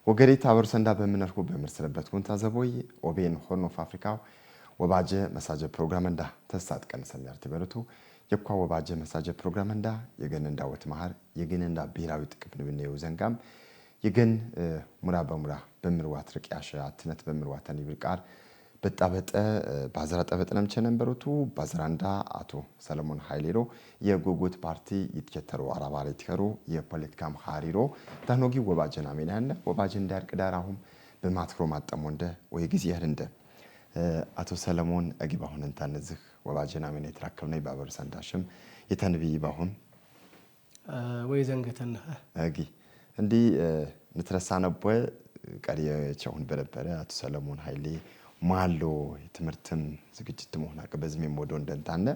ወገሪት አብር ሰንዳ በመነርኩ በመርሰለበት ኩንታ ዘቦይ ኦቤን ሆርን ኦፍ አፍሪካ ወባጀ መሳጀ ፕሮግራም እንዳ ተሳት ቀን ሰሚያርት በረቱ የኳ ወባጀ መሳጀ ፕሮግራም እንዳ የገን እንዳወት ማህር የገን እንዳ ብሔራዊ ጥቅም ንብነው ዘንጋም የገን ሙራ በሙራ በምርዋት ርቂያሽ አትነት በምርዋታን ይብቃር በጣበጠ ባዝራ ጠበጥነም ቸነበሩቱ ባዝራንዳ አቶ ሰለሞን ኃይሌሮ የጎጎት ፓርቲ ይተከተሩ አራባሪ ተከሩ የፖለቲካም ሐሪሮ ታኖጊ ወባጀና ሚናነ ወባጀ እንዳርቅ ዳራሁም በማትክሮ ማጠሞንደ ወይ ጊዜ ያህንደ አቶ ሰለሞን አጊባሁን እንታነዝህ ወባጀና ሚና የተራከብነው ባበር ሰንዳሽም የተንብይ ባሁን ወይ ዘንገተና አጊ እንዲ ንትረሳነቦ ቀሪያቸውን በነበረ አቶ ሰለሞን ኃይሌ ማሎ ትምርትም ዝግጅት መሆን አቀበዝም ሞዶ እንደንታነ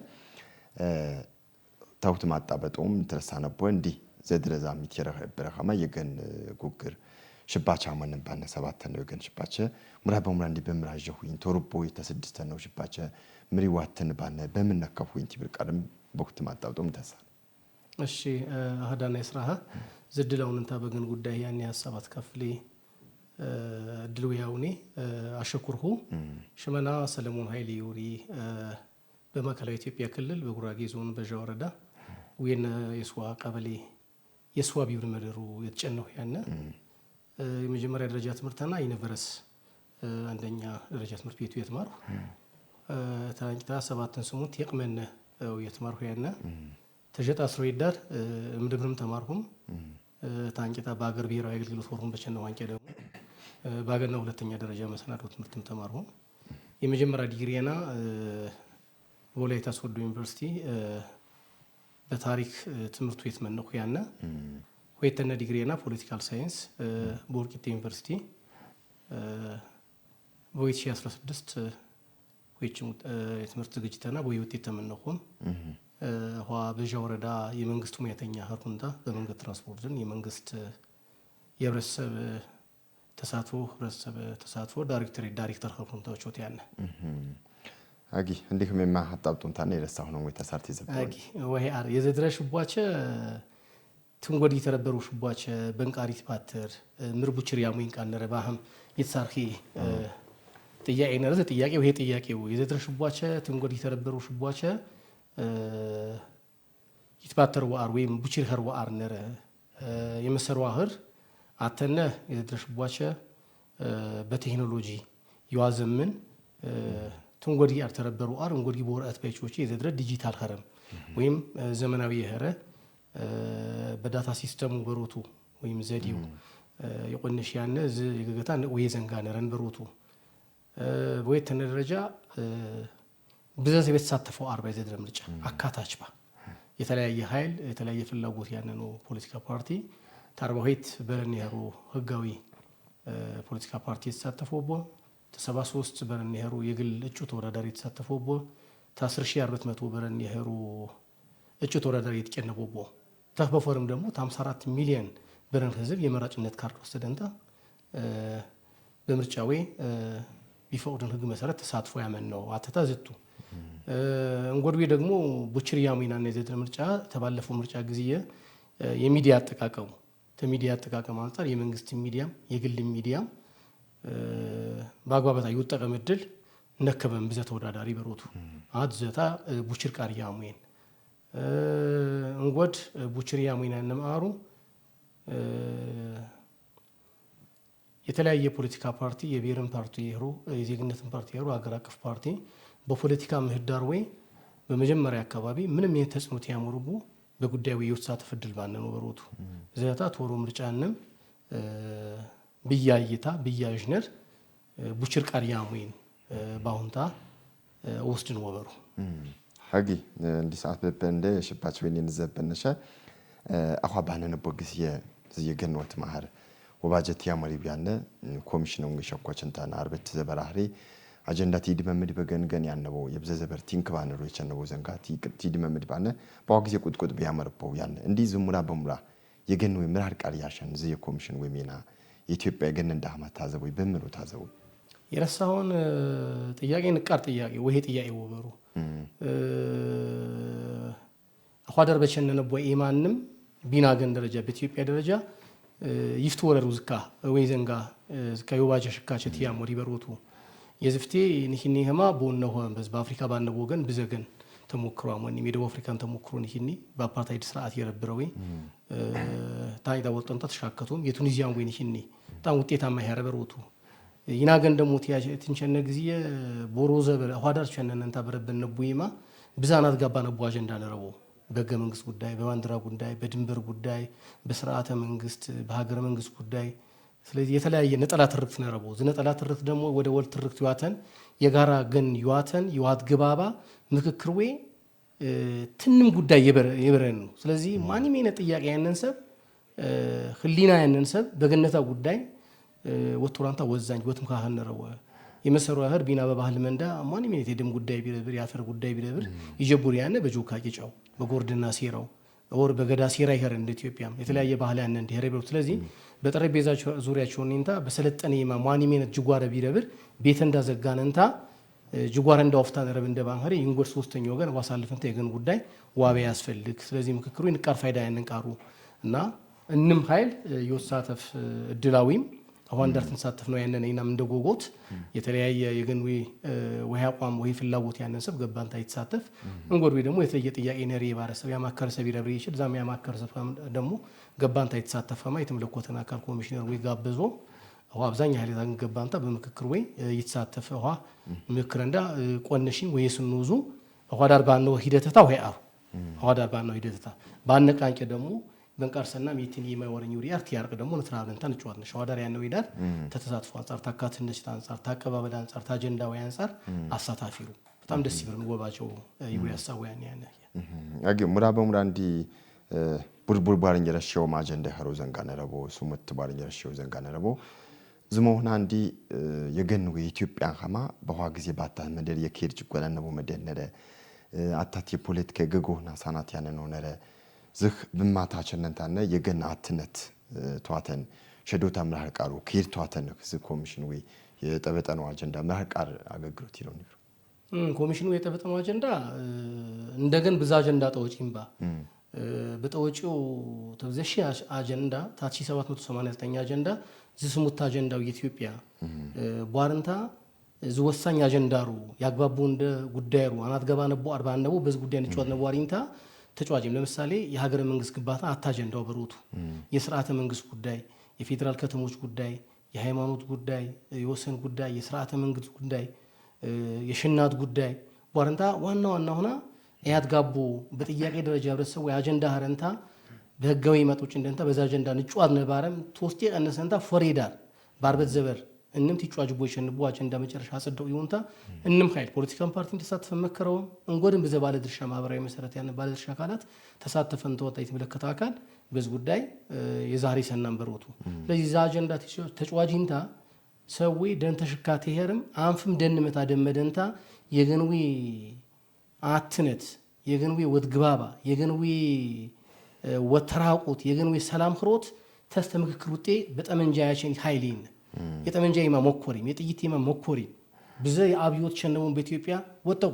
ታውት ማጣበጦም ተረሳነቦ እንዲ ዘድረዛም ይተረኸበረኸማ የገን ጉግር ሽባቻ ማንን ባነ ሰባት ነው የገን ሽባቻ ሙራ በሙራ እንዲ በምራጀሁኝ ቶርቦ የተስድስተ ነው ሽባቻ ምሪዋትን ባነ በመነከፉኝ ትብርቀርም በኩት ማጣበጦም ተሳ እሺ አህዳና ይስራሃ ዝድላውን እንታ በገን ጉዳይ ያኔ ሐሳባት ከፍሌ ድልውያውኔ አሸኩርሁ ሽመና ሰለሞን ኃይሌ ዩሪ በማዕከላዊ ኢትዮጵያ ክልል በጉራጌ ዞን በጃ ወረዳ ወይና የስዋ ቀበሌ የስዋ ቢብር መደሩ የተጨነው ያነ የመጀመሪያ ደረጃ ትምህርትና ዩኒቨርስ አንደኛ ደረጃ ትምህርት ቤቱ የተማርኩ ታንቂታ 7-8 የቅመነ የተማርኩ ያነ ተጀጣ አስሮይዳር ምድብርም ተማርኩም ታንቂታ በአገር ብሔራዊ አገልግሎት ፎርም በቸነው አንቄ ደግሞ ባገና ሁለተኛ ደረጃ መሰናዶ ትምህርትም ተማርኩ የመጀመሪያ ዲግሪና ወላይታ ሶዶ ዩኒቨርሲቲ በታሪክ ትምህርት ቤት መነኩ ያና ሁለተኛ ዲግሪና ፖለቲካል ሳይንስ በወልቂጤ ዩኒቨርሲቲ በ2016 የትምህርት ዝግጅትና በውጤት ተመነኩም በጃ ወረዳ የመንግስት ሙያተኛ ሀርኩንታ በመንገድ ትራንስፖርትን የመንግስት የህብረተሰብ ተሳትፎ ዳይሬክተር ሀርኩንታዎች ወጥ ያነ አጊ እንዲህም የማ አጣብጡንታና የረሳሁ ነው ወይ ተሳርት ይዘባል አጊ ወይ አር የዘድረሽ ቧቸ ትንጎዲ ተረበሩ ሽቧቸ በንቃሪት ፓተር ምርቡችር ያሙኝ ቃነረ ባህም ይተሳርኺ ጥያቄ ነረዘ ጥያቄው ይሄ ጥያቄው የዘድረሽ ቧቸ ትንጎዲ ተረበሩ ሽቧቸ ይተባተሩ አር ወይም ቡችር ኸር ወአር ነረ የመሰሩ አህር አተነ የዘድረሽ ቧቸ በቴክኖሎጂ ይዋዘምን ትንጎዲ አርተረበሩ አር እንጎዲ በወራት ባይቾች የዘድረ ዲጂታል ኸረም ወይም ዘመናዊ የኸረ በዳታ ሲስተሙ በሮቱ ወይም ዘዲው የቆነሽ ያነ የገገታ ወይ ዘንጋ ነረን በሮቱ በወይተነ ደረጃ ብዘዝ የተሳተፈው አርባ የዘድረ ምርጫ አካታችባ የተለያየ ኃይል የተለያየ ፍላጎት ያነኑ ፖለቲካ ፓርቲ ታርባዊት በረን ያሩ ህጋዊ ፖለቲካ ፓርቲ የተሳተፈውቦ ተ73 በረን ያሩ የግል እጩ ተወዳዳሪ የተሳተፈውቦ ተ10400 በረን ያሩ እጩ ተወዳዳሪ የተቀነበውቦ ተፈፈርም ደግሞ 54 ሚሊዮን በረን ህዝብ የመራጭነት ካርድ ወሰደንታ በምርጫው ቢፈቅዱን ህግ መሰረት ተሳትፎ ያመን ነው አተታ ዝቱ እንጎድቤ ደግሞ ቡችሪያ ሚናና የዘድረ ምርጫ ተባለፈው ምርጫ ጊዜ የሚዲያ አጠቃቀሙ ተሚዲያ አጠቃቀም አንፃር የመንግስት ሚዲያም የግል ሚዲያም ባጓበታ ይወጣቀም እድል ነከበም ብዘ ተወዳዳሪ በሮቱ አድዘታ ቡችር ቃሪያ ሙይን እንጎድ ቡችሪያ ሙይና ነማሩ የተለያየ ፖለቲካ ፓርቲ የብሔርን ፓርቲ ይሄሩ የዜግነትን ፓርቲ ይሄሩ አገር አቀፍ ፓርቲ በፖለቲካ ምህዳር ወይ በመጀመሪያ አካባቢ ምንም የተጽኖት ያመሩቡ በጉዳዩ የውሳተፍ እድል ባነኑ በሮቱ ዘታ ቶሮ ምርጫንም ብያይታ ብያጅነር ቡችር ቃሪያ ሙይን ባሁንታ ወስድን ወበሩ ሀጊ እንዲ ሰዓት በበንደ ሽባች ወይኔን ዘበነሻ አኳ ባነነ ቦግስ የገንወት ማህር ወባጀት ያመሪ ቢያነ ኮሚሽኑን ገሸኳችንታና አርበት ዘበራህሪ አጀንዳ ቲዲ መምድ በገንገን ያነበው የብዘዘበር ቲንክ ባነሩ የቸነበው ዘንጋቲ ቲዲ መምድ ባነ ባውጊዜ ቁጥቁጥ ቢያመርበው ያነ እንዲ ዝሙራ በሙራ የገን ወይ ምራር ቃል ያሸን ዘ የኮሚሽን ወይ ሜና የኢትዮጵያ ገን እንዳማ ታዘቡ በምሩ ታዘቡ የረሳውን ጥያቄ ንቃር ጥያቄ ወይ ጥያቄ ወበሩ አኳደር በቸነነ ቦይ ኢማንም ቢናገን ደረጃ በኢትዮጵያ ደረጃ ይፍቱ ወረሩ ዝካ ወይ ዘንጋ ዝካ የወባጀ ሽካቸት ያሞሪ በሮቱ የዝፍቴ ንሂኒ ሄማ ቦነሆ በአፍሪካ ባነው ወገን ብዘገን ተሞክሮ አሞኒ የደቡብ አፍሪካን ተሞክሮ ንሂኒ በአፓርታይድ ስርዓት የረብረው ታይዳ ወጥንታ ተሻከቱም የቱኒዚያን ወይ ንሂኒ በጣም ውጤታማ ያረበሮቱ ይናገን ደሞ ትንቸነ ጊዜ ቦሮዘ ኋዳር ቸነነንታ በረበነ ቡይማ ብዛናት ጋባ ነው አጀንዳ ነረቦ በህገ መንግስት ጉዳይ በባንዲራ ጉዳይ በድንበር ጉዳይ በስርዓተ መንግስት በሀገረ መንግስት ጉዳይ ስለዚህ የተለያየ ነጠላ ትርክት ነረቦ ነጠላ ትርክት ደግሞ ወደ ወል ትርክት ይዋተን የጋራ ግን ይዋተን ይዋት ግባባ ምክክር ወይ ትንም ጉዳይ የበረን ነው ስለዚህ ማንም የነ ጥያቄ ያነን ሰብ ህሊና ያነን ሰብ በገነታ ጉዳይ ወጥቶራንታ ወዛኝ ወጥም ካህን ነረው የመሰሩ ያህር ቢና በባህል መንዳ ማንም የነ የደም ጉዳይ ቢረብር ያፈር ጉዳይ ቢረብር ይጀቡር ያነ በጆካ ቂጫው በጎርድና ሴራው ወር በገዳ ሴራ ይሄር እንደ ኢትዮጵያም የተለያየ ባህል ያነ እንደ ሄረብሩ ስለዚህ በጠረጴዛ ዙሪያቸው እንንታ በሰለጠነ ማንም የነ ጅጓረ ቢረብር ቤት እንዳዘጋነንታ ጅጓረ እንዳውፍታ ነረብ እንደ ባንኸሪ ይንጎር ሶስተኛው ወገን ዋሳልፈንታ የገን ጉዳይ ዋቤ ያስፈልግ ስለዚህ ምክክሩ ይንቃር ፋይዳ ያንንቃሩ እና እንም ኃይል ይወሳተፍ እድላዊም አሁን ዳር ተንሳተፍ ነው ያነን እና እንደጎጎት የተለያየ የገን ወይ አቋም ወይ ፍላጎት ያነን ሰብ ገባንታ ይተሳተፍ እንጎር ወይ ደግሞ የተለየ ጥያቄ ነሪ ባረሰብ ያማከረ ሰብ ይረብር ይችል ዛም ያማከረ ሰብ ደግሞ ገባንታ ይተሳተፈማ የተመለኮተና አካል ኮሚሽነር ወይ ጋበዞ አው አብዛኛ ኃይል ታን ገባንታ በምክክር ወይ ይተሳተፈ ምክክር እንዳ ቆነሽን ወይ ስንውዙ አዋዳር ባነው ሂደተታ ወይ አዋዳር ባነው ሂደተታ ባነቃንጨ ደግሞ በንቃርሰና ሚቲን የማይወረኝ ሪአክት ያርቅ ደግሞ ነትራብን ታንጫዋት ነው ሸዋዳር ያነው ይዳር ተተሳትፎ አንፃር ታካትነሽ አንፃር ታቀባበል አንፃር ታጀንዳው አንፃር አሳታፊሩ በጣም ደስ ይብርን ወባቸው ይያሳው ያነ አገ ሙራ በሙራ እንዲ ቡርቡር ባርንጀራሽው ማጀንዳ ሀሮ ዘንጋ ነረቦ ሱመት ባርንጀራሽው ዘንጋ ነረቦ ዝሞና እንዲ የገንው የኢትዮጵያ ሀማ በኋ ጊዜ ባታ መደር የኬድ ጅቆላነቦ መደነደ አታት የፖለቲካ ገጎና ሳናት ያነ ነው ነረ ዝህ ብማታቸነንታነ የገና አትነት ተዋተን ሸዶታ ምራር ቃሩ ኬድ ተዋተን ዝ ኮሚሽን ወይ የጠበጠነው አጀንዳ ምራር ቃር አገግሮት ይለው ነው ኮሚሽኑ የጠበጠነው አጀንዳ እንደገን ብዛ አጀንዳ ተወጪምባ በተወጪው ተብዘሽ አጀንዳ ታቺ 789 አጀንዳ ዝስሙት አጀንዳው የኢትዮጵያ ቧርንታ ዝወሳኝ አጀንዳሩ ያግባቡ እንደ ጉዳይሩ አናት ገባ ነቦ 40 ነቦ በዝ ጉዳይ ንጫወት ነው ዋሪንታ ተጫዋጅም ለምሳሌ የሀገረ መንግስት ግባታ አታጀንዳው በሩቱ የሥርዓተ መንግስት ጉዳይ የፌደራል ከተሞች ጉዳይ የሃይማኖት ጉዳይ የወሰን ጉዳይ የሥርዓተ መንግስት ጉዳይ የሽናት ጉዳይ ቧርንታ ዋና ሆና ያትጋቡ በጥያቄ ደረጃ ህብረተሰቡ የአጀንዳ ሀረንታ በህጋዊ መጦች እንደንታ በዛ አጀንዳ ንጫዋት ነባረም ቶስቴ ቀነሰንታ ፎሬዳር ባርበት ዘበር እንም ትጫዋጅ ቦይሸንቦ አጀንዳ መጨረሻ አጽደው ይሁንታ እንም ኃይል ፖለቲካል ፓርቲ ተሳተፈ መከረው እንጎድም በዘባለ ድርሻ ማህበራዊ መሰረት ያነ ባለ ድርሻ አካላት ተሳተፈን ተወጣ የተመለከተ አካል በዚህ ጉዳይ የዛሬ ሰናን በሮቱ ለዚህ ዛ አጀንዳ ተጫዋጂንታ ሰዊ ደንተ ሽካቴ ሄርም አንፍም ደንመታ ደመደንታ የገንዊ አትነት የገንዊ ወድግባባ የገንዊ ወተራቁት የገንዊ ሰላም ክሮት ተስተምክክር ውጤ በጠመንጃ ያችን ኃይሊን የጠመንጃ ይማ ሞኮሪም የጥይት ይማ ሞኮሪም ብዙ የአብዮት ቸነሙን በኢትዮጵያ ወጣው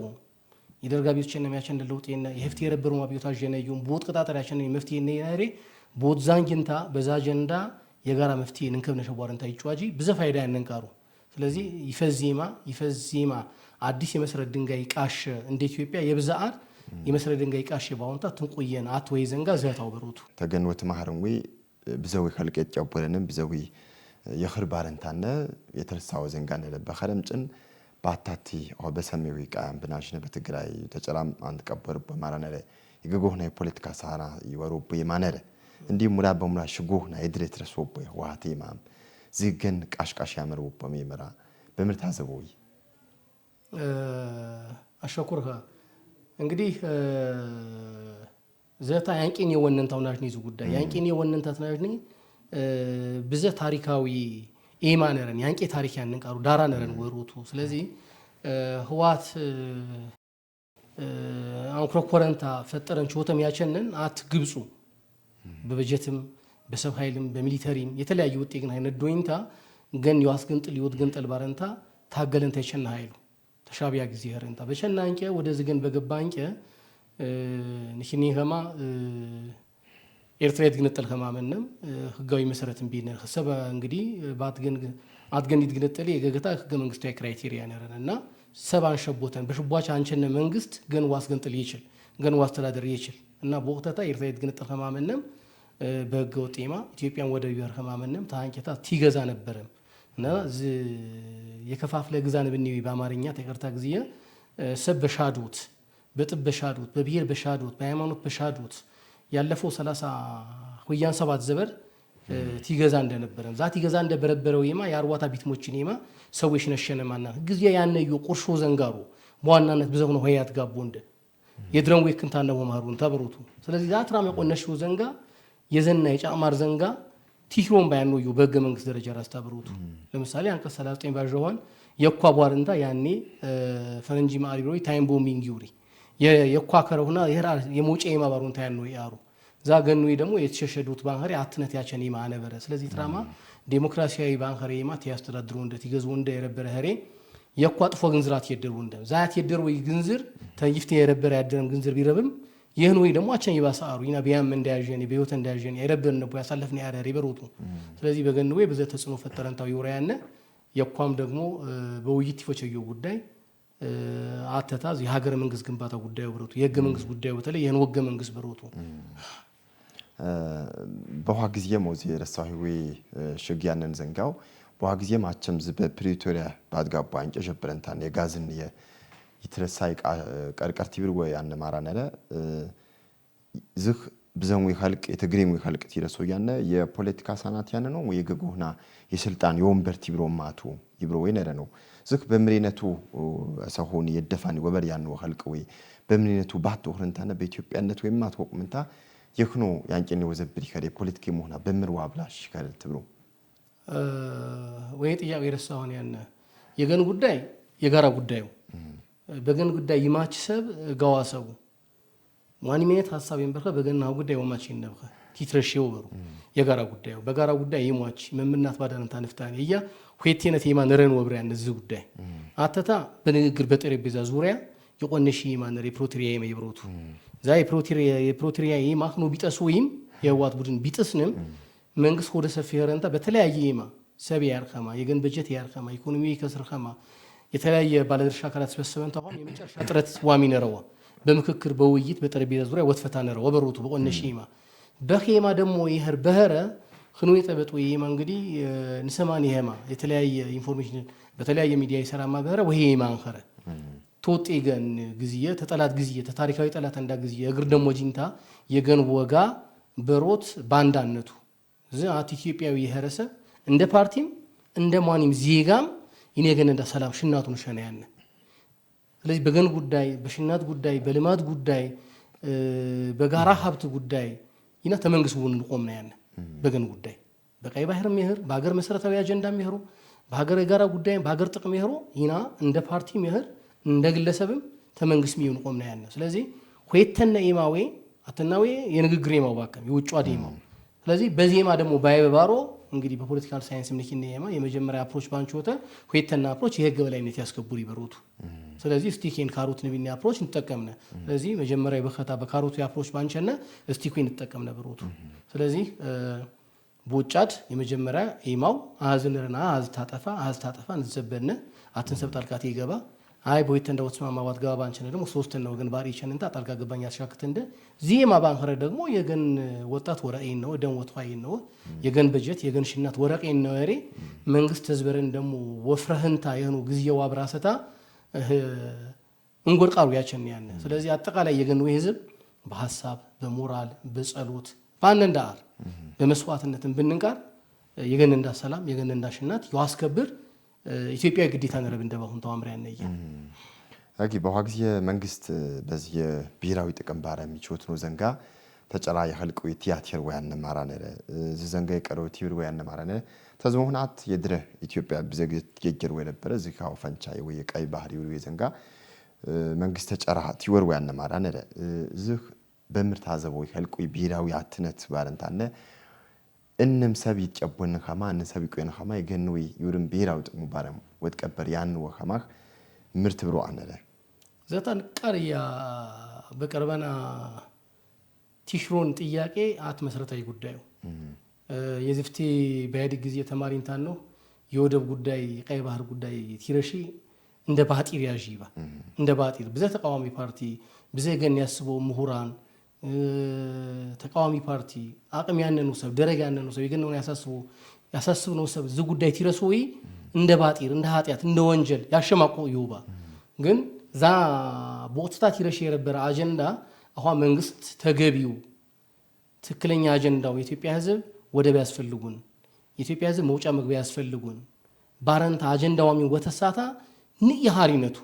የደርጋ አብዮት ቸነም ያቸን ለውጤና የህፍት የረበሩ አብዮት አጀነዩም ቦት ቅጣጠር ያቸን መፍትሄ ነይናሬ ቦት ዛንጊንታ በዛ አጀንዳ የጋራ መፍትሄ እንከብነሽ ቧርንታ ይጫዋጂ ብዙ ፋይዳ ያነንቃሩ ስለዚህ ይፈዚማ አዲስ የመሰረት ድንጋይ ቃሽ እንደ ኢትዮጵያ የብዛአር የመሰረት ድንጋይ ቃሽ ባውንታ ትንቆየን አትወይ ዘንጋ ዘታው በሩቱ ተገንወት ማህረን ወይ ብዘው ኸልቀት ጫቦረንም ብዘው የኽርባረንታነ የተረሳው ዘንጋ ነለበ ኸረምጭን ባታቲ አው በሰሜዊ ቃም ብናሽነ በትግራይ ተጨራም አንድ ቀበር በማራነለ ይገጎህና የፖለቲካ ሳራ ይወሩብ የማነረ እንዲ ሙላ በሙላ ሽጎህና የድሬት ረሶብ ዋቴ ማም ዝገን ቃሽቃሽ ያመርው በመመራ በምርታ ዘቦይ አሸኩርካ እንግዲህ ዘታ ያንቂን የወነንታው ናሽኒ ዙ ጉዳይ ያንቂን የወነንታት ናሽኒ ብዘ ታሪካዊ ኢማነረን ያንቂ ታሪክ ያንንቃሩ ዳራ ነረን ወሩቱ ስለዚህ ህዋት አንክሮኮረንታ ፈጠረን ቾተም ያቸነን አት ግብጹ በበጀትም በሰብ ኃይልም በሚሊተሪም የተለያዩ ውጤግን አይነት ዶይንታ ገን ያስገንጥል ይወት ገንጠል ባረንታ ታገለንታ ይቸና ኃይሉ ተሻቢያ ጊዜ ሄረንታ በቸናንቄ ወደ ዝገን በገባንቄ ንሽኒ ሄማ ኤርትራ ይትግነጠል ከማመንም ህጋዊ መሰረትን ቢነ ሰበ እንግዲህ አትገን ይትግነጠል የገገታ ህገ መንግስታዊ ክራይቴሪያ ነረና ሰባን ሸቦተን በሽቧች አንቸነ መንግስት ገን ዋስ ገንጥል ይችል ገን ዋስ ተዳደር ይችል እና በወቅተታ ኤርትራ ይትግነጠል ከማመንም በህገ ወጤማ ኢትዮጵያን ወደ ቢበር ከማመንም ታንከታ ትይገዛ ነበርም እና የከፋፍለ ግዛን ብንይ በአማርኛ ተቀርታ ግዚየ ሰብ በሻዱት በጥብ በሻዱት በብሔር በሻዱት በሃይማኖት በሻዱት ያለፈው 30 ሆያን 7 ዘበር ትይገዛ እንደነበረም ዛት ይገዛ እንደበረበረው የማ ያርዋታ ቢትሞችን የማ ሰዎች ነሸነ ማና ግዚያ ያነዩ ቁርሾ ዘንጋሩ በዋናነት በዘው ነው ሆያት ጋቦ እንደ የድረን ወይክንታ ነው ማሩን ተበሩቱ ስለዚህ ዛትራ መቆነሽው ዘንጋ የዘና የጫማር ዘንጋ ቲክሮም ባያኖዩ በህገ መንግስት ደረጃ ራስታብሩቱ ለምሳሌ አንቀጽ 39 ባጀዋን የኳ ቧርንታ ያኔ ፈረንጂ ማሪሮይ ታይም ቦምቢንግ ዩሪ የኳከረውና የሞጨ የማባሩን ታያኖ ያሩ ዛገኑ ደግሞ የተሸሸዱት ባንኸሪ አትነት ያቸን ይማነበረ ስለዚህ ትራማ ዲሞክራሲያዊ ባንኸሪ የማት ያስተዳድሩ እንደ ትገዙ እንደ የረበረ ኸሬ የኳጥፎ ግንዝራት ይደሩ እንደ ዛት ይደሩ ግንዝር ተይፍተ የረበረ ያደረም ግንዝር ቢረብም ይህን ወይ ደግሞ አቸን ይባሳሩ ይና ቢያም እንዳያጀኒ በህይወት እንዳያጀኒ የረበረ ነው ያሳለፍነ ያረ ይበሩቱ ስለዚህ በገኑ ወይ በዘ ተጽኖ ፈጠረንታው ይወራያነ የኳም ደግሞ በውይይት ይፈቸዩ ጉዳይ አተታዝ የሀገር መንግስት ግንባታ ጉዳዩ ብሮቱ የህገ መንግስት ጉዳዩ በተለይ የህን ወገ መንግስት ብሮቱ በኋ ጊዜ ሞዚ ረሳሂዊ ሽግያንን ዘንጋው በኋ ጊዜ ማቸም ዝበ ፕሪቶሪያ ባድጋባ አንጨ ጀብረንታን የጋዝን ይትረሳይ ቀርቀርቲ ብር ወይ ያን ማራነለ ዝህ ብዘሙ ይخلቅ የትግሪሙ ይخلቅ ትይረሶ ያነ የፖለቲካ ሳናት ያነ ነው ወይ የገጎህና የስልጣን የወንበር ትብሮ ማቱ ይብሮ ወይ ነረ ነው ዝክ በምሪነቱ ሰሆን የደፋኒ ወበር ያን ወخلቅ ወይ በምሪነቱ ባቶ ሆርንታነ በኢትዮጵያነት ወይ ማትወቅ ምንታ ይክኑ ያንጨኔ ወዘብር ይከረ ፖለቲካ መሆና በምርዋ ብላሽ ይከረ ትብሮ ወይ ጥያቄ የረሳውን ያነ የገን ጉዳይ የጋራ ጉዳዩ በገን ጉዳይ ይማች ሰብ ጋዋሰቡ ማን ሚነት ሐሳብ ይንበርከ በገናው ጉዳይ ወማች ይነበርከ ቲትረሽው በሩ የጋራ ጉዳዩ በጋራ ጉዳይ ይሟች መምናት ባዳንታ ነፍታን ይያ ሆይቴነት የማነረን ወብሪያ እንደዚህ ጉዳይ አተታ በንግግር በጠረጴዛ ዙሪያ የቆነሽ የማነረ ፕሮትሪያ የማይብሮቱ ዛይ ፕሮትሪያ የማክኑ ቢጠሱይም የዋት ቡድን ቢጥስንም መንግስት ወደ ሰፊ ሄረንታ በተለያየ የማ ሰብ ያርከማ የገን በጀት ያርከማ ኢኮኖሚ ከስርከማ የተለያየ ባለድርሻ አካላት ተሰበሰበንታ ሆነ የመጨረሻ ጥረት ዋሚ ነረዋ በምክክር በውይይት በጠረጴዛ ዙሪያ ወትፈታ ነረዋ በሮቱ በቆነሽ የማ በኺማ ደግሞ ይሄር በህረ خنو يتبط ويما እንግዲህ ንሰማን ይሄማ የተለያየ ኢንፎርሜሽን በተለያየ ሚዲያ ይሰራማ በረ ወይ ማንኸረ ቶጥ ይገን ግዝየ ተጠላት ግዝየ ተታሪካዊ ጠላት እንዳ ግዝየ እግር ደሞ ጂንታ የገን ወጋ በሮት ባንዳነቱ ዛት ኢትዮጵያዊ ይሄረሰ እንደ ፓርቲም እንደ ማንም ዜጋም ይነገን እንዳ ሰላም ሽናቱን ሸናያነ ስለዚህ በገን ጉዳይ በሽናት ጉዳይ በልማት ጉዳይ በጋራ ሀብት ጉዳይ ይና ተመንግስት ወን ቆምና ያነ በገን ጉዳይ በቀይ ባህር መህር በሀገር መሰረታዊ አጀንዳ መህሩ በሀገር የጋራ ጉዳይ በሀገር ጥቅም መህሩ ይና እንደ ፓርቲ መህር እንደ ግለሰብም ተመንግስት ሚውን ቆምና ያነ ስለዚህ ሆይተነ ኢማዌ አተናዌ የንግግር ኢማው ባከም ይውጫ ዲማው ስለዚህ በዜማ ደግሞ ባይባሮ እንግዲህ በፖለቲካል ሳይንስ ምንኪነ ኢማ የመጀመሪያ አፕሮች ባንቾተ ሆይተና አፕሮች የህግ በላይነት ያስከቡር ይበሩቱ ስለዚህ ስቲኬን ካሮት ንብኛ አፕሮች እንጠቀምነ ስለዚህ መጀመሪያ በከታ በካሮት አፕሮች ባንቸነ ስቲኬን እንጠቀምነ በሩቱ ስለዚህ ቦጫድ የመጀመሪያ ኢማው አዝነርና አዝታጠፋ እንዘበነ አትንሰብ ጣልቃት ይገባ አይ ቦይተ እንደው ተስማማዋት ገባ ባንቸነ ደግሞ ሶስተኛ ነው ግን ባሪ ቸንንታ ጣልቃ ገባኛ ያስሻክት እንደ ዚማ ባንኸረ ደግሞ የገን ወጣት ወራኤን ነው ደም ወጥፋይን ነው የገን በጀት የገን ሽናት ወራኤን ነው ያሬ መንግስት ተዝበረን ደግሞ ወፍረህንታ የሆኑ ግዚያው አብራሰታ እንጎርቃሩ ያቸን ያነ ስለዚህ አጠቃላይ የገን ወይ ህዝብ በሐሳብ በሞራል በጸሎት ባንንዳር በመስዋዕትነትን ብንንቃር የገን እንዳ ሰላም የገን እንዳ ሽናት ያስከብር ኢትዮጵያ ግዴታ ነረብ እንደባሁን ተዋምሪያ ነየ አጊ በዋግዚ መንግስት በዚህ ብሔራዊ ጥቅም ባራ የሚቾት ነው ዘንጋ ተጨራ ይخلቁ ቲያትር ወያን ማራነረ ዘንጋ የቀረው ቲብር ወያን ማራነረ ተዝሞህናት የድረ ኢትዮጵያ በዘግት የጀር ወይ ነበር ዝካው ፈንቻ ወይ ቀይ ባህር ይወይ ዘንጋ መንግስት ተጨራ ቲወር ወያን ማራነረ ዝህ በምርት አዘቦ ይخلቁ ብሔራዊ አትነት ባረንታነ እንም ሰብ ይጨቦን ከማ እንሰብ ይቆየን ከማ ይገንዊ ይውርም ብሔራዊ ጥቅም ባራም ወጥቀበር ያን ወከማህ ምርት ብሮ አነለ ዘታን ቀርያ በቀርበና ቲሽሮን ጥያቄ አት መሰረታዊ ጉዳዩ የዝፍቴ በኢህአዴግ ጊዜ ተማሪ እንታን ነው የወደብ ጉዳይ ቀይ ባህር ጉዳይ ቲረሺ እንደ ባጢር ያጂባ እንደ ባጢር በዛ ተቃዋሚ ፓርቲ በዛ ገን ያስበው ምሁራን ተቃዋሚ ፓርቲ አቅም ያነኑ ሰብ ደረጃ ያነኑ ሰብ ይገነው ያሳስቡ ነው ሰብ ዝ ጉዳይ ቲረሶይ እንደ ባጢር እንደ ኃጢያት እንደ ወንጀል ያሸማቆ ይውባ ግን ዛ ቦትታ ቲረሺ የነበረ አጀንዳ አሁን መንግስት ተገቢው ትክክለኛ አጀንዳው የኢትዮጵያ ህዝብ ወደብ ያስፈልጉን የኢትዮጵያ ህዝብ መውጫ መግቢያ ያስፈልጉን ባረንታ አጀንዳው ወተሳታ ንይሃሪነቱ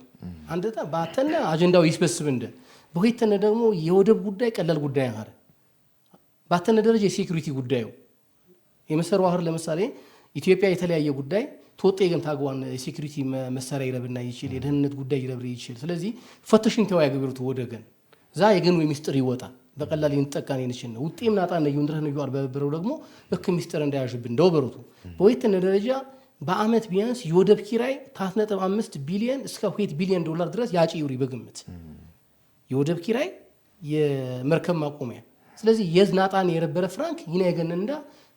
አንደታ ባተነ አጀንዳው ይስበስብ እንደ በሁይተነ ደግሞ የወደብ ጉዳይ ቀላል ጉዳይ አረ ባተነ ደረጃ የሴኩሪቲ ጉዳዩ የመሰረው አህር ለምሳሌ ኢትዮጵያ የተለያየ ጉዳይ ተወጤ ግን ታጓን የሴኩሪቲ መሳሪያ ይረብና ይችላል የደህንነት ጉዳይ ይረብር ይችላል ስለዚህ ፈተሽን ተዋያ ግብርቱ ወደገን ዛ የገኑ ሚስጥር ይወጣል በቀላል ይንጠቃን ይንሽነ ውጤም ናጣ ነው ይንድረህ ነው ይዋር በበረው ደግሞ በክ ሚስጥር እንዳያሽብ እንደው በረቱ በሁይተነ ደረጃ በአመት ቢያንስ የወደብ ኪራይ 3.5 ቢሊዮን እስከ 2 ቢሊዮን ዶላር ድረስ ያጪ ይውሪ በግምት የወደብ ኪራይ የመርከብ ማቆሚያ ስለዚህ የዝናጣን የረበረ ፍራንክ ይና የገነንዳ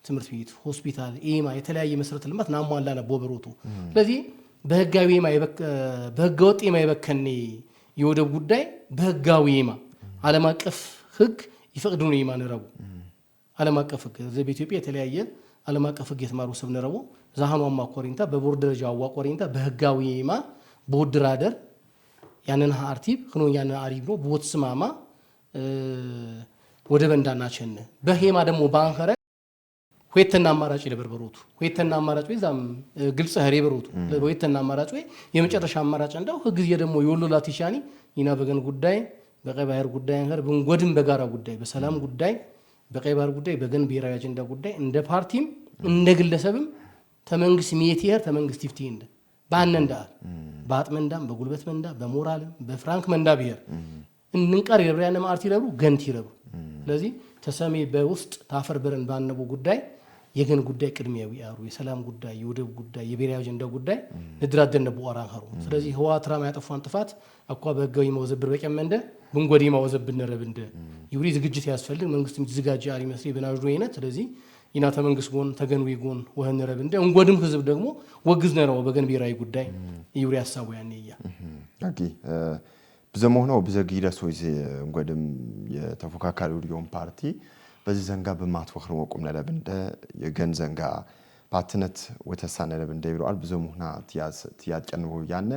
ትምህርት ቤት ሆስፒታል ኤማ የተለያየ መሰረተ ልማት ናሟላና ቦበሮቱ ስለዚህ በህጋዊ ኤማ በህገወጥ ኤማ የበከነ የወደብ ጉዳይ በህጋዊ ኤማ ዓለም አቀፍ ህግ ይፈቅዱን ኤማ ነረቡ ዓለም አቀፍ ህግ በኢትዮጵያ የተለያየ ዓለም አቀፍ ህግ የተማሩ ሰብ ነረቡ ዛሃኗማ ኮሪንታ በቦርድ ደረጃ አዋቆሪንታ በህጋዊ ኤማ ቦድራደር ያንን አርቲብ ሆኖ ያንን አሪብ ነው ቦትስማማ ወደ በንዳናቸነ በሄማ ደግሞ ባንከረ ሁይተና አማራጭ ለበርበሮቱ ሁይተና አማራጭ ወይዛም ግልጽ ህሬ በሮቱ ሁይተና አማራጭ ወይ የመጨረሻ አማራጭ እንደው ህግ ደግሞ የወሎላት ይሻኒ ይና በገን ጉዳይ በቀይ ባህር ጉዳይ አንገር ብንጎድም በጋራ ጉዳይ በሰላም ጉዳይ በቀይ ባህር ጉዳይ በገን ብሔራዊ አጀንዳ ጉዳይ እንደ ፓርቲም እንደ ግለሰብም ተመንግስት ሚየቲየር ተመንግስት ይፍቲ እንደ ባነንዳ ባጥመንዳም በጉልበት መንዳ በሞራልም በፍራንክ መንዳ ብሔር እንንቀር የብራያነ ማርቲ ረቡ ገንቲ ረቡ ስለዚህ ተሰሜ በውስጥ ታፈር በረን ባነቡ ጉዳይ የገን ጉዳይ ቅድሚያዊ ያሩ የሰላም ጉዳይ የወደብ ጉዳይ የብሔራዊ አጀንዳ ጉዳይ ንድራደነ በወራን ኸሩ ስለዚህ ህዋት ራማ ያጠፋን ጥፋት አቋ በህጋዊ መወዘብር በቀመንደ ብንጎዲ ማወዘብን ነረብ እንደ ይውሪ ዝግጅት ያስፈልግ መንግስት ምትዝጋጅ አሪ መስሪ በናጁ አይነት ስለዚህ ይና ተመንግስት ጎን ተገንዊ ጎን ወህን ነረብ እንደ እንጎድም ህዝብ ደግሞ ወግዝ ነረው በገን ብሔራዊ ጉዳይ ይውሪ ሐሳቡ ያኔያ አቂ በዘመሆነው በዘጊራ ሶይዝ እንጎድም የተፎካካሪው ሊዮን ፓርቲ በዚህ ዘንጋ በማትወክር ወቁም ነረብ እንደ የገን ዘንጋ ፓርትነት ወተሳነ ነረብ እንደ ይብራል በዘመሆና ትያጨንው ያነ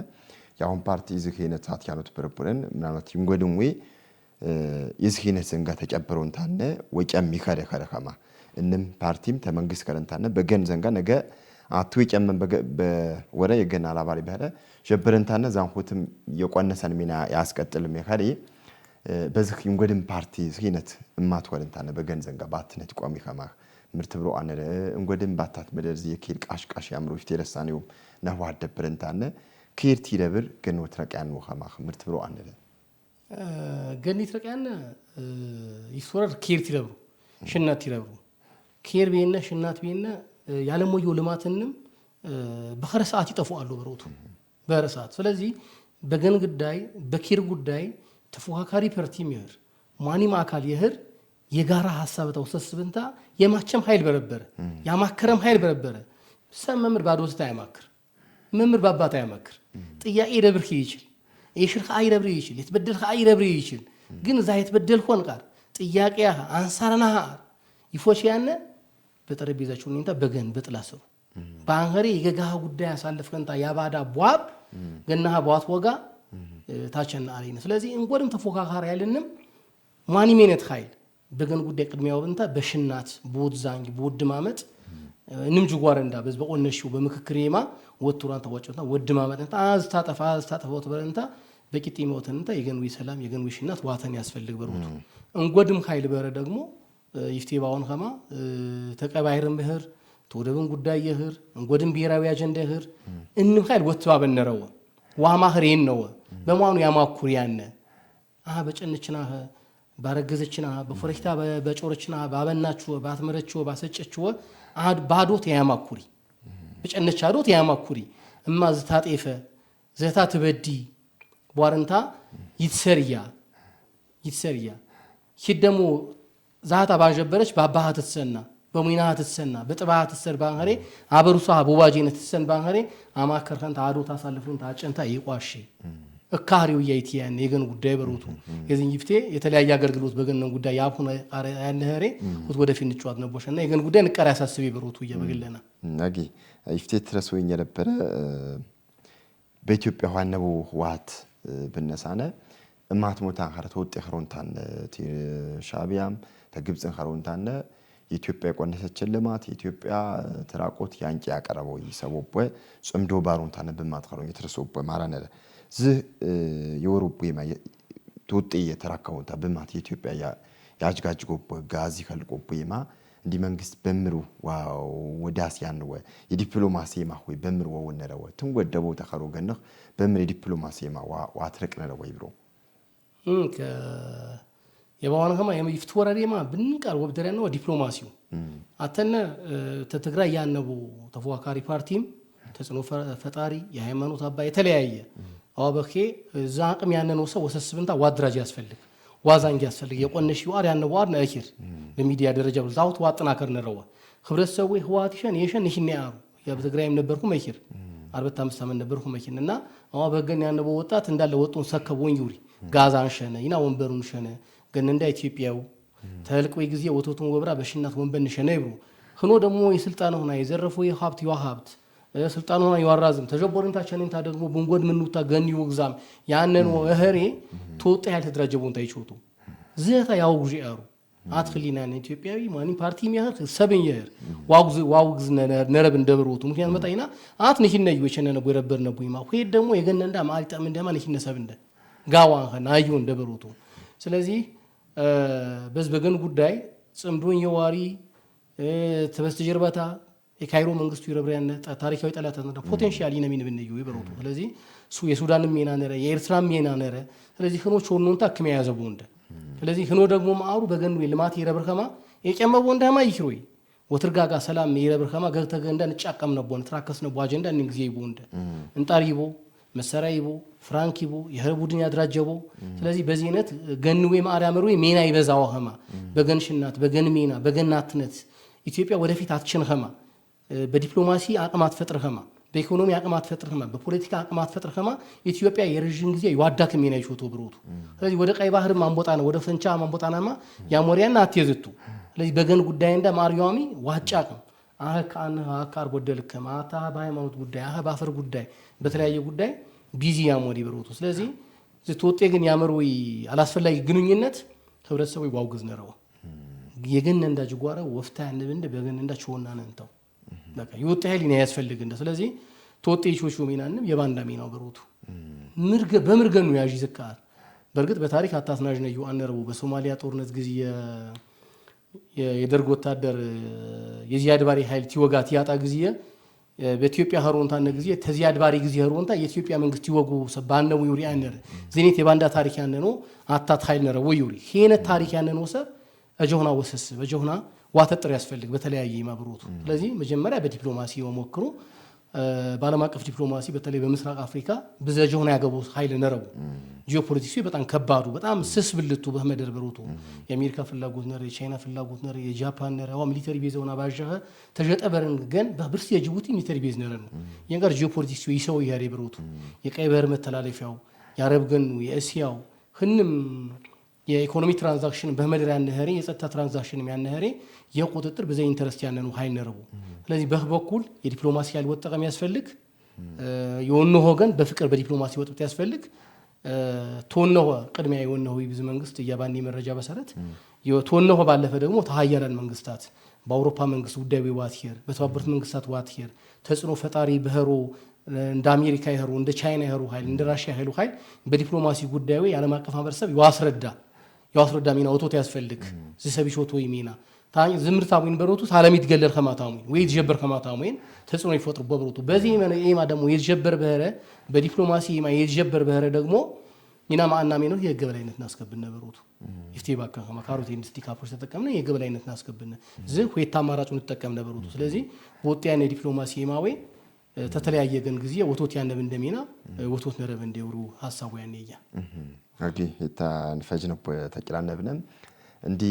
ያሁን ፓርቲ ዝክህነት አትያኑት በረቡረን ምናልባት እንጎድም ወይ ይዝክህነት ዘንጋ ተጨበረውን ታነ ወጨም ይካደ ካረካማ እንም ፓርቲም ተመንግስት ከረንታነ በገን ዘንጋ ነገ አትወጨም በወረ የገን አላባሪ በረ ጀበረንታነ ዛንሁትም የቆነሰን ሚና ያስቀጥል መካሪ በዚህ እንጎድም ፓርቲ ዝክህነት ማትወረንታነ በገን ዘንጋ ባትነት ቋሚ ከማ ምርት ብሮ አነረ እንጎድም ባታት መደርዚ የኪል ቃሽቃሽ ያምሮች ተረሳኔው ነው አደበረንታነ ኬርቲ ደብር ገን ወትረቃያን ወኸማ ምርት ብሮ አነረ ገን ይትረቃያን ይሶር ኬርቲ ደብሩ ሽናት ይረብሩ ኬር ቤነ ሽናት ቤነ ያለሞዩ ልማትንም በኸረሳት ይጠፋሉ በሮቱ በረሳት ስለዚህ በገን ጉዳይ በኬር ጉዳይ ተፎካካሪ ፓርቲም ይሄር ማኒም አካል ይሄር የጋራ ሐሳብ ተወሰስብንታ የማቸም ኃይል በረበረ ያማከረም ኃይል በረበረ ሰመምር ባዶስታ ያማክር መምር ባባታ ያማክር ጥያቄ ደብር ይችል የሽርካ አይደብር ይችል የተበደልካ አይደብር ይችል ግን ዛ የተበደል ሆን ቃል ጥያቄ አንሳራና ይፎሽያነ በጠረጴዛቸው እንታ በገን በጥላሰው ባንገሪ የገጋህ ጉዳይ ያሳለፍከንታ ያባዳ ቧብ ገናህ ቧት ወጋ ታቸና አለኝ ስለዚህ እንጎድም ተፎካካሪ ያለንም ማኒሜነት ኃይል በገን ጉዳይ ቅድሚያው እንታ በሽናት ቦድዛንግ ቦድማመጥ እንም ጅጓረንዳ በዝበቆነሽው በመክክሬማ ወጥራን ተዋጨውታ ወድማመጥንታ አዝታጠፋው ተበረንታ በቂጥ ሞተንታ የገንዊ ሰላም የገንዊ ሽናት ዋተን ያስፈልግ በሩቱ እንጎድም ኃይል በረ ደግሞ ይፍቴባውን ከማ ተቀባይርም በህር ተወደብን ጉዳይ ይህር እንጎድም ብሔራዊ አጀንዳ ይህር እንም ኃይል ወጥባ በነረው ዋማህሬን ነው በማኑ ያማኩር ያነ በጨንችና ባረገዘችና በፎረክታ በጮርችና ባበናችሁ ባትመረችሁ ባሰጨችሁ ባዶት ያማኩሪ በጨነች አዶት ያማኩሪ እማ ዝታጤፈ ዘታ ትበዲ ቧርንታ ይትሰርያ ይደሞ ዛታ ባንጀበረች ባባሃ ተሰና በሙይና ተሰና በጥባሃ ተሰር ባንኸሬ አበሩሳ ቦባጄነ ተሰን ባንኸሬ አማከር ከንታ አዶ ታሳልፉን ታጨንታ ይቋሽ እካሪው የኢቲያን የገን ጉዳይ በሩቱ የዚህን ይፍቴ የተለያየ አገልግሎት በገነን ጉዳይ ያፉን ያነኸሬ ወደፊት እንጫወት ነቦሽና የገን ጉዳይ ንቀራ ያሳስብ በሩቱ እየበግለና ነጊ ይፍቴ ትረሱኝ የነበረ በኢትዮጵያ ዋነቡ ህዋት ብነሳነ እማት ሞታን ኸረ ተወጥ ኸሮንታን ሻቢያም ተግብጽን ኸሮንታን የኢትዮጵያ ቆነሰች ልማት የኢትዮጵያ ተራቆት ያንቂ ያቀረበው ይሰቦበ ጽምዶ ባሮንታን በማት ኸሮን የተረሶበ ማራነ ዝ የወሩብ የማ ተወጥ የተራከውታ በማት የኢትዮጵያ ያጅጋጅጎበ ጋዚ ኸልቆበ የማ እንዲ መንግስት በምሩ ወዳስ ያንወ የዲፕሎማሲ ማሆይ በምሩ ወነረው ትንወደበው ተኸሮ ገነህ በምሩ የዲፕሎማሲ ማ ዋትረቅነረው ይብሮ የባዋን ከማ የምይፍት ወራሪማ ብንቃር ወብደረና ዲፕሎማሲው አተነ ተትግራይ ያነቡ ተፎካካሪ ፓርቲም ተጽኖ ፈጣሪ የሃይማኖት አባ የተለያየ አወበኬ ዛቅም ያነነው ሰው ወሰስብንታ ዋድራጅ ያስፈልግ ዋዛንግ ያስፈልግ የቆነሽ ይዋር ያነው ዋር ነእኪር በሚዲያ ደረጃ ዛውት ዋጥናከር ነረዋ ህብረተሰቡ ህዋትሽን የሽን ይሽን ያሩ የበትግራይም ነበርኩ መኪር 45 ዓመት ነበርኩ መኪንና አወበገን ያነው ወጣት እንዳለ ወጡን ሰከቦን ይውሪ ጋዛን ሸነ ይና ወንበሩን ሸነ ግን እንደ ኢትዮጵያው ተልቆይ ጊዜ ወቶቱን ወብራ በሽናት ወንበን ሸነ ይብሩ ሆኖ ደግሞ የስልጣን ሆና የዘረፉ የሀብት ይዋሃብት ስልጣን ሆና ይዋራዝም ተጀቦርንታ ቸነንታ ደግሞ bunጎድ ምንውታ ገን ይወግዛም ያነን ወህሬ ተወጣ ያልተደራጀቡን ታይቾቱ ዘታ ያውጉጂ አሩ አትክሊና ኢትዮጵያዊ ማኒ ፓርቲ ሚያር ሰብን ይር ዋውግዝ ነረብ እንደብሩቱ ምክንያት መጣይና አትንሽነ ይወቸነነ ቦረበርነ ቦይማ ሄድ ደግሞ የገነንዳ ማልጣም እንደማ ንሽነ ሰብንደ ጋዋን አዩ እንደብሩቱ ስለዚህ በዝበገን ጉዳይ ጽምዶን የዋሪ ተበስተጀርባታ የካይሮ መንግስቱ ይረብራያነ ታሪካዊ ጠላታና ፖቴንሻሊ ነሚን ብንዩ ይበሩቱ ስለዚህ የሱዳንም ሜና ነረ የኤርትራም ሜና ነረ ስለዚህ ህኖች ሆኖንታ ከመ ያዘቡ እንደ ስለዚህ ህኖ ደግሞ ማአሩ በገን ልማት ይረብርከማ የጨመቦ እንደማ ይክሮይ ወትርጋጋ ሰላም ይረብርከማ ገተገንዳ ንጫቀም ነቦን ትራከስ ነቦ አጀንዳ እንግዜ ይቦ እንደ እንጣሪቦ መሰራይቦ ፍራንኪቦ የህቡድን ያድራጀቦ ስለዚህ በዚህነት ገንዌ ማርያምሩ ሜና ይበዛው ኸማ በገንሽናት በገን ሜና በገናትነት ኢትዮጵያ ወደፊት አትችን ኸማ በዲፕሎማሲ አቅማት ፈጥር ኸማ በኢኮኖሚ አቅማት ፈጥር ኸማ በፖለቲካ አቅማት ፈጥር ኸማ ኢትዮጵያ የረጅም ጊዜ ይዋዳክ ሜና ይሾቶ ብሩቱ ስለዚህ ወደ ቀይ ባህር ማንቦጣና ወደ ፈንቻ ማንቦጣናማ ያሞሪያና አትየዝቱ ስለዚህ በገን ጉዳይ እንደ ማርያሚ ዋጫቅም አካር ጎደልከማ አታ በሃይማኖት ጉዳይ ባፈር ጉዳይ በተለያየ ጉዳይ ቢዚ ያሞሪ ብሩቱ ስለዚህ ዝተወጤ ግን ያመሩይ አላስፈላጊ ግንኙነት ህብረተሰቡ ይዋውግዝ ነረው የገን እንዳጅጓራ ወፍታ ያንብንደ በገን እንዳችሆና ነንተው በቃ ይወጣ ኃይል ያስፈልግ እንደ ስለዚህ ተወጤ ይቾቹ ሜናንም የባንዳ ሜናው ብሩቱ በምርገኑ ያጂ ዝካር በርግጥ በታሪክ አታስናጅ ነው አንረቡ በሶማሊያ ጦርነት ጊዜ የደርግ ወታደር የዚያድ ባሪ ኃይል ትወጋት ያጣ ጊዜ በኢትዮጵያ ሀሮንታነ ጊዜ ተዚያድ ባሪ ጊዜ ሀሮንታ የኢትዮጵያ መንግስት ይወጉ ሰባነው ይውሪ አንረ ዜኔት የባንዳ ታሪክ ያነኖ አታት ኃይል ነረ ወይውሪ ሄነ ታሪክ ያነኖ ሰብ አጆና ወሰስ በጆና ዋተጥር ያስፈልግ በተለያየ ማብሩቱ ስለዚህ መጀመሪያ በዲፕሎማሲ ወሞክሩ ባለም አቀፍ ዲፕሎማሲ በተለይ በምስራቅ አፍሪካ በዘጆና ያገቡ ኃይል ነረው ጂኦፖለቲክሱ በጣም ከባዱ በጣም ስስ ብልቱ በመደር ብሩቱ የአሜሪካ ፍላጎት ነረ የቻይና ፍላጎት ነረ የጃፓን ነረ አው ሚሊተሪ ቤዝውና ባጃህ ተጀጠበረን ግን በብርስ የጅቡቲ ሚሊተሪ ቤዝ ነረ ነው የንጋር ጂኦፖለቲክሱ ይሰው ያሬ ብሩቱ የቀይ ባህር መተላለፊያው የአረብ ገን የእስያው ህንም የኢኮኖሚ ትራንዛክሽን በመደር ያነህሪ የጸጥታ ትራንዛክሽን ያነህሪ የቁጥጥር በዘይ ኢንተረስት ያነኑ ኃይል ነረቡ ስለዚህ በኩል የዲፕሎማሲ ያል ወጣቀም ያስፈልግ የወነሆ ገን በፍቅር በዲፕሎማሲ ወጥቶ ያስፈልግ ቶነሆ ቅድሚያ የወነሆ ይብዝ መንግስት ያባኒ መረጃ በሰረት የቶነሆ ባለፈ ደግሞ ተሃያላን መንግስታት በአውሮፓ መንግስት ጉዳይ ዋትሄር በተባበሩት መንግስታት ዋትሄር ተጽኖ ፈጣሪ በህሮ እንደ አሜሪካ ይሄሩ እንደ ቻይና ይሄሩ ኃይል እንደ ራሺያ ይሄሩ ኃይል በዲፕሎማሲ ጉዳዩ የዓለም አቀፍ ማህበረሰብ ያስረዳ ሚና ወጥቶ ያስፈልግ ዝሰቢሾቶ ይሚና ታኝ ዝምርታውን በሮቱ ታለሚት ገለር ከማታሙ ወይ ይጀበር ከማታሙ ተጽኖ ይፈጥሩ በሮቱ በዚህ ኤማ ደግሞ ይጀበር በህረ በዲፕሎማሲ ኤማ ይጀበር በህረ ደግሞ ሚና ማአና ሚነው የገበላይነት ናስከብነ በሮቱ ይፍቴ ባካ ከማካሮት ኢንስቲካፖች ተጠቀምነ የገበላይነት ናስከብነ ዝህ ወይ ታማራጩን ተጠቀምነ በሮቱ ስለዚህ ወጥያነ ዲፕሎማሲ ኤማዌ ተተለያየ ገን ጊዜ ወቶት ያነብ እንደሚና ወቶት ነረብ እንደውሩ ሐሳቡ ያነያ አዲ እታ ንፈጅ ነው ተቂራነብነም እንዲ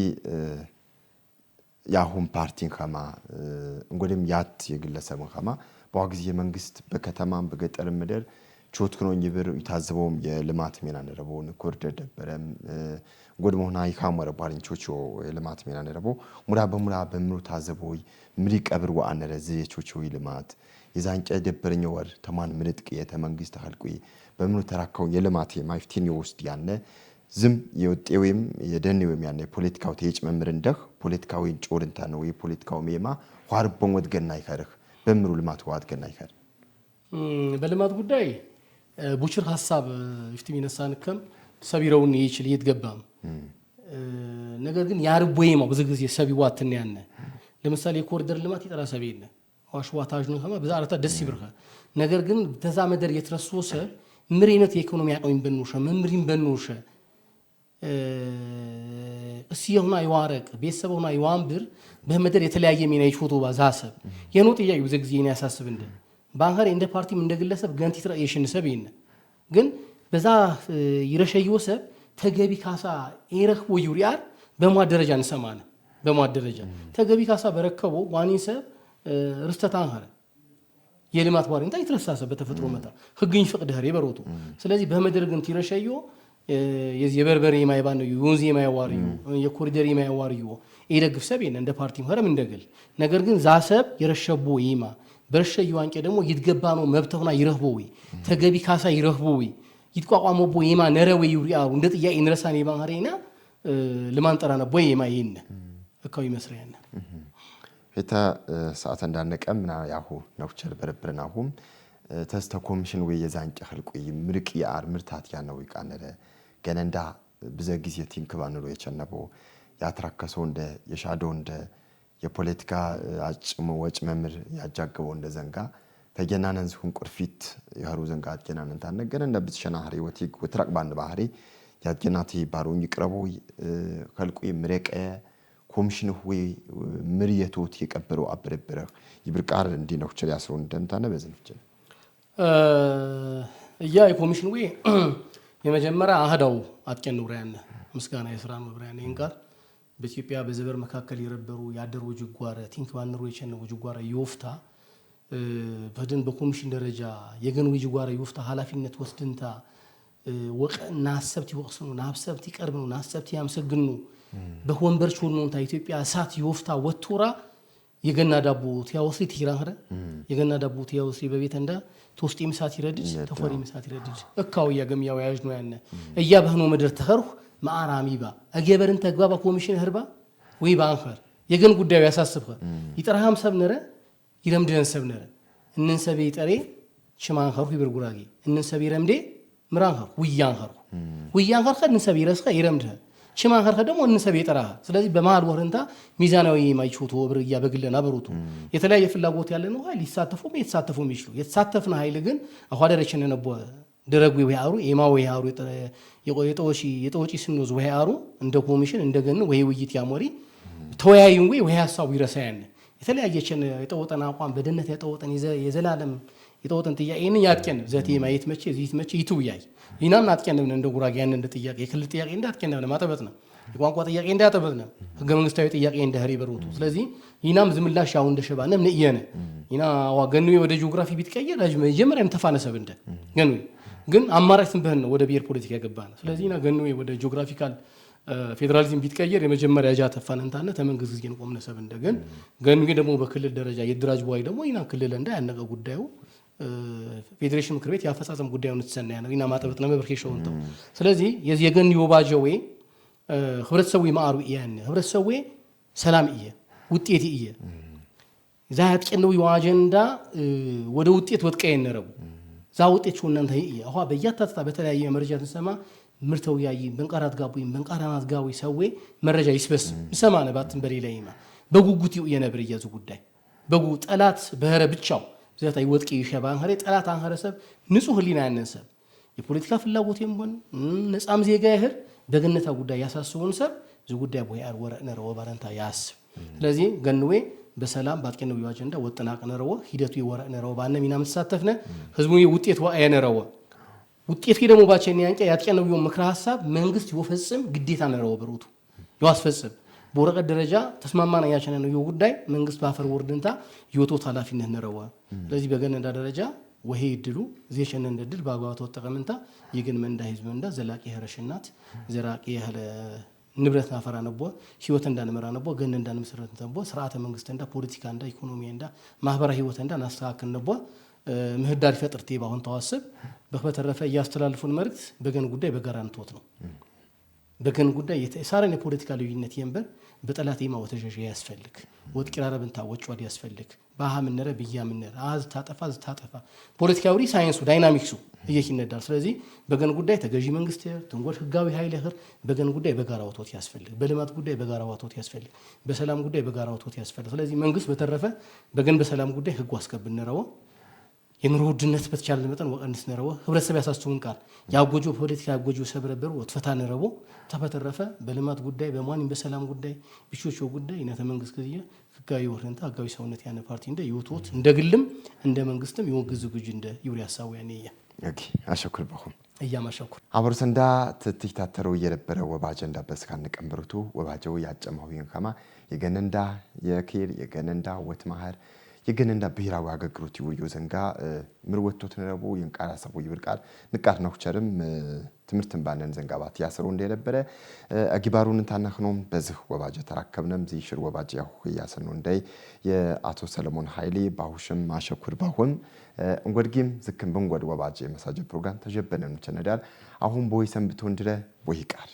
ያሁን ፓርቲን ከማ እንግዲህም ያት የግለሰብን ከማ በዋግዝ የመንግስት በከተማም በገጠር ምድር ቾትክኖኝ ይብር ይታዘበውም የልማት ሚና ነረቦን ኮሪደር ደበረም ጎድሞና ይካመረ ባሪንቾቾ የልማት ሚና ነረቦ ሙራ በሙራ በምሩ ታዘቦይ ምሪ ቀብር ወአነረ ዘየቾቾ ልማት የዛንጨ ደበረኛ ወር ተማን ምርጥቅ የተመንግስት አልቁይ በምሩ ተራካው የልማት የማይፍቲን ይወስድ ያነ ዝም የውጤውም የደንውም ያነ ፖለቲካው ተይጭ መምር እንደህ ፖለቲካዊ ጮርንታ ነው የፖለቲካው ሜማ ኋርቦን ወድገና ይከርህ በምሩ ልማት ወድገና ይከር በልማት ጉዳይ ቡችር ሐሳብ ይፍትም ይነሳንከም ሰቢረውን ይችል ይትገባም ነገር ግን ያርቦይማው ብዙ ጊዜ ሰቢው አትነ ያነ ለምሳሌ የኮሪደር ልማት ይጠራ ሰቢነ ዋሽዋታጅ ነው ከማ በዛራታ ደስ ይብርካ ነገር ግን ተዛ መደር የተረሶሰ ምሪነት የኢኮኖሚ አቅም በንውሸ መምሪን በንውሸ እስየውና ይዋረቅ ቤተሰቡና ይዋንብር በመደር የተለያየ ሚና ይፎቶ ባዛሰብ የኖ ጥያቄ ብዙ ጊዜ ነው ያሳስብ እንደ ባንከር እንደ ፓርቲም እንደ ግለሰብ ገንቲ ትራይሽን ሰብይነ ግን በዛ ይረሸይ ወሰብ ተገቢ ካሳ ኤረክቦ ዩሪያር በማደረጃ እንሰማነ በማደረጃ ተገቢ ካሳ በረከቦ ዋኒሰ ርስተታን ሀረ የልማት ባሪንታ ይተረሳሰብ በተፈጥሮ መታ ህግኝ ፍቅድ ሀረ ይበሮቱ ስለዚህ በመደር ግን ትረሸዩ የበርበሬ የማይባን ነው ዩንዚ የማይዋሪዩ የኮሪደር የማይዋሪዩ ይደግፍ ሰብይነ እንደ ፓርቲም ሀረም እንደገል ነገር ግን ዛሰብ ይረሸቦ ይማ በርሸዩ አንቄ ደግሞ ይትገባ ነው መብተውና ይረህቦዊ ተገቢ ካሳ ይረህቦዊ ይትቋቋመው ቦይማ ነረዌ ዩሪያው እንደ ጥያቄ እንረሳን የባህሪና ለማንጠራና ቦይማ ይነ እካው ይመስሪያና እታ ሰዓት እንዳነቀምና ያሁ ነውቸር በረብረናሁም ተስተ ኮሚሽን ወይ የዛንጨ ህልቁይ ምርቅ ያር ምርታት ያነው ይቃነለ ገነንዳ በዘ ጊዜ ቲንክባንሎ የቸነበው ያትራከሰው እንደ የሻዶ እንደ የፖለቲካ አጭም ወጭ መምር ያጃገበው እንደ ዘንጋ ተገናነን ዝሁን ቁርፊት ያሩ ዘንጋ አትገናነን ታነገነ እንደ ብትሸና ሀሪ ወቲ ወትራቅ ባንድ ባህሪ ያትገናቲ ባሩኝ ይቅረቡ ከልቁይ ምረቀ ኮሚሽን ሆይ ምርየቶት የቀበረው አበረበረ ይብርቃር እንዲነው ቸር ያስሩ እንደምታነ በዝንፍጭ ያ የኮሚሽን ወይ የመጀመሪያ አህዳው አትቀንውራያነ ምስጋና የስራን ወብራያነ እንጋር በኢትዮጵያ በዘበር መካከል የረበሩ ያደሩ ጅጓረ ቲንክ ባንሩ የቸነው ጅጓረ ይወፍታ በደን በኮሚሽን ደረጃ የገኑ ጅጓረ ይወፍታ ኃላፊነት ወስድንታ ወቀና ሐሰብት ይወቅስኑ ናሐሰብት ይቀርብኑ ናሐሰብት ያመሰግኑ በወንበር ቾልኖንታ ኢትዮጵያ እሳት ይወፍታ ወቶራ የገና ዳቦ ቲያወስሪ ትይራህረ የገና ዳቦ ቲያወስሪ በቤት እንዳ ቶስቲ ምሳት ይረድድ ተፈሪ ምሳት ይረድድ እካው ያገሚያው ያጅ ነው ያነ እያ በህኖ መድር ተኸርሁ ማአራሚባ አገበርን ተግባባ ኮሚሽን ህርባ ወይ ባንፈር የገን ጉዳዩ ያሳስብከ ይጥራሃም ሰብነረ ይረምደን ሰብነረ እነን ሰበ ይጠሬ ሽማን ኸርሁ ይብርጉራጊ እነን ሰበ ይረምዴ ምራን ኸርሁ ውያን ኸርሁ እነን ሰበ ይረስከ ይረምደ ሽማን ኸርሁ ደግሞ እነን ሰበ ይጠራ ስለዚህ በመሃል ወርንታ ሚዛናዊ ማይቾቶ ብርያ በግለና በሮቱ የተለያየ ፍላጎት ያለ ነው ኃይል ይሳተፉም የተሳተፉም ይችሉ የተሳተፍና ኃይል ግን አኋደረችን ነበር ደረጉ ይያሩ የማው ይያሩ የጦጪ ስንወዝ ወያሩ እንደ ኮሚሽን እንደገነ ወይ ውይይት ያሞሪ ተወያዩን ወይ ሐሳቡ ይረሳያነ የተለያየችን የጠወጠና አቋም በደነት የጠወጠን የዘላለም የጠወጠን ጥያቄን ያጥከን ዘቴ ማየት መቼ እዚህ መቼ ይቱያይ ይናን አጥከን እንደ ጉራጌ ያን እንደ ጥያቄ የክልል ጥያቄ እንዳጥከን ለማጠበጥ ነው የቋንቋ ጥያቄ እንዳጠበጥ ነው ህገ መንግስታዊ ጥያቄ እንደ ህሪ በሮቱ ስለዚህ ይናም ዝምላሽ ያው እንደ ሸባነም ነየነ ይና ዋገኑ ወደ ጂኦግራፊ ቢትቀየር መጀመሪያም ተፋነሰብ እንደ ገኑ ግን አማራጭ ስንበህን ነው ወደ ብሔር ፖለቲካ ያገባና ስለዚህ ና ገኑ ወደ ጂኦግራፊካል ፌደራሊዝም ቢትቀየር የመጀመሪያ ጃ ተፋነንታነ ተመንግስት ጊዜን ቆምነሰብ እንደገን ገኑ ደግሞ በክልል ደረጃ የድራጅ ቦይ ደግሞ ይና ክልል እንዳ ያነቀ ጉዳዩ ፌዴሬሽን ምክር ቤት ያፈጻጸም ጉዳዩን ተሰናያ ነው ይና ማጠበጥ ነው በብርኬሽው እንተው ስለዚህ የገን ይወባጀው ህብረተሰቡ ይማሩ ይያን ህብረተሰቡ ሰላም ይየ ውጤት ይየ ዛት ቀነው ይዋጀንዳ ወደ ውጤት ወጥቀ የነረቡ ዛ ውጤት ሆነን ታይ አሁን በያታታ በተለያየ መረጃ ተሰማ ምርተው ያይ በንቃራት ጋቡኝ በንቃራናት ጋዊ ሰው መረጃ ይስበስ ሰማነ ባትን በሌላይማ በጉጉት የነብር ይያዙ ጉዳይ በጉ ጠላት በህረ ብቻው ዘታ ይወጥቂ ይሸባን ሀሬ ጠላት አንሐረሰብ ንጹህ ህሊና ያነሰብ የፖለቲካ ፍላጎት የምሆን ነፃም ዜጋ ይሄር በገነታ ጉዳይ ያሳስቡን ሰብ ዙ ጉዳይ ቦያር ወረነ ወባረንታ ያስ ስለዚህ ገንዌ በሰላም ባትቀነው ይዋጀንዳ ወጥናቀነረው ሂደቱ ይወረነረው ባነ ሚና መሳተፍነ ህዝቡ ውጤት ወአየነረው ውጤት ደግሞ ባቸን ያንቀ ያትቀነው ምክራ ሐሳብ መንግስት ይወፈጽም ግዴታ ነረው በሮቱ ይዋስፈጽም በወረቀት ደረጃ ተስማማና ያቸነ ነው ይጉዳይ መንግስት ባፈር ወርድንታ ይወቶት ኃላፊነት ነረዋ ስለዚህ በገነንዳ ደረጃ ወሄ ይድሉ ዜሸነ እንደድል ባጓው ተጠቀምንታ ይግን መንዳ ህዝብ እንዳ ዘላቂ ህረሽናት ዘራቂ ያለ ንብረት ናፈራ ነቦ ህይወት እንዳንመራ ነቦ ገነ እንዳንመሰረት ነቦ ስርዓተ መንግስት እንዳ ፖለቲካ እንዳ ኢኮኖሚ እንዳ ማህበራዊ ህይወት እንዳ ናስተካከል ነቦ ምህዳር ፈጥርቴ ባሁን ተዋስብ በተረፈ ያስተላልፉን መልእክት በገን ጉዳይ በጋራ እንተወት ነው በገን ጉዳይ የሳረን የፖለቲካ ልዩነት የንበር በጠላት የማወተጀጀ ያስፈልግ ወጥ ቅራረብን ታወጭ ወዲ ያስፈልግ ባሃምነረ በያምነረ አዝ ታጠፋ ፖለቲካዊ ሳይንሱ ዳይናሚክሱ እየኪነዳል ስለዚህ በገን ጉዳይ ተገዢ መንግስት ተንጎል ህጋዊ ኃይል ይህር በገን ጉዳይ በጋራ ወቶት ያስፈልግ በልማት ጉዳይ በጋራ ወቶት ያስፈልግ በሰላም ጉዳይ በጋራ ወቶት ያስፈልግ ስለዚህ መንግስት በተረፈ በገን በሰላም ጉዳይ ህግ አስከብነረው የኑሮ ውድነት በተቻለ መጠን ወቀንስ ነረው ህብረተሰብ ያሳስቱን ቃል ያጎጆ ፖለቲካ ያጎጆ ሰብረበር ወጥፈታ ነረው ተፈተረፈ በልማት ጉዳይ በማንም በሰላም ጉዳይ ብቾቾ ጉዳይ እና ተመንግስት ከዚህ ህጋዊ ወርንታ ህጋዊ ሰውነት ያነ ፓርቲ እንደ ይወቶት እንደ ግልም እንደ መንግስትም ይወግዝ ጉጅ እንደ ይውሪ ያሳው ያኔያ ኦኬ አሸኩር በኹም እያማሸኩር አብርሰንዳ ትትክታተረው የነበረ ወባጀንዳ በስካን ቀንበሩቱ ወባጀው ያጨማው ይንከማ የገነንዳ የኬር የገነንዳ ወትማህር የገነንዳ ብሔራዊ አገግሮት ይወዩ ዘንጋ ምርወቶት ነረቡ ይንቃራ ሰቦ ይብርቃል ንቃት ነው ቸርም ትምርትን ባነን ዘንጋባት ያሰሩ እንደነበረ አጊባሩን ታናखኖም በዚህ ወባጀ ተራከብነም ዚሽር ወባጀ ያው ያሰኑ እንደይ የአቶ ሰለሞን ኃይሌ ባሁሽም ማሸኩር ባሁን እንጎድጊም ዝክም በንጎድ ወባጀ መሳጀ ፕሮግራም ተጀበነን ቸነዳል አሁን ቦይ ሰንብቶ እንድረ ቦይ ቃል